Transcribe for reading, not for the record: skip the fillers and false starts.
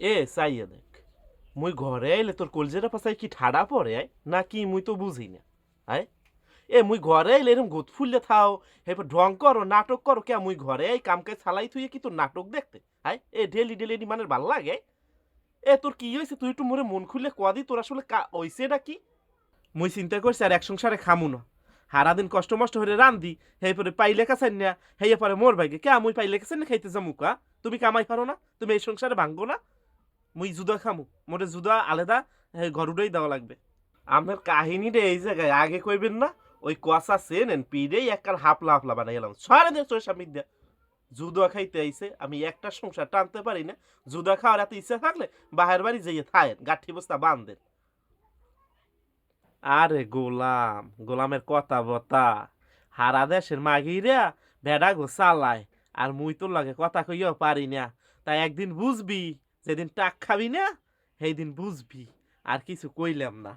এ চাইয়ে দেখ, মুই ঘরে আইলে তোর কলজেরা পাশায় কি ঠাডা পড়ে আয় নাকি মুই তো বুঝি না। আয় এ মুই ঘরে আইলে এরম গোদ ফুললে থাও, এরপর ঢং করো নাটক করো কে? মুই ঘরে আই কামকে ছালাই থুয়ে কি তোর নাটক দেখতে? আয় এ ডেলি ডেলি এডি মানের ভাল লাগে? এ তোর কি হয়েছে? তুই একটু মোরে মন খুললে কদি তোর আসলে হইছে এটা কি? মুই চিন্তা করছি আর এক সংসারে খামু না, সারাদিন কষ্ট মষ্ট হয়ে রান্ধি, হে পরে পাইলে কাছেন না, হে পরে মোর ভাইকে কে মুই পাইলে কাছেন না খাইতে যামু কা? তুমি কামাই পারো না? তুমি এই সংসারে ভাঙবো না? মুই জুদা খামু, মোরে জুদা আলাদা ঘর উড়াই দেওয়া লাগবে। আপনার কাহিনীটা এই জায়গায় আগে কইবেন না? ওই কষা সেনেন পিড়েই এককাল হাফলা হাফলা বানাই গেলাম সারা দিয়ে চোর সামনে দিয়া জুদা খাইতে আইছে। আমি একটা সংসার টানতে পারি না। জুদা খাওয়ার এত ইচ্ছা থাকলে বাহের বাড়ি যাইয়ে থায়েন, গাঠি বস্তা বান্ধেন। আরে গোলাম, গোলামের কথা বতা হারা দেশের মাগিরা ভেড়া গো চালায়, আর মুই তোর লাগে কথা কইও পারি না। তাই একদিন বুঝবি, যেদিন টাক খাবি না সেই দিন বুঝবি। আর কিছু কইলাম না।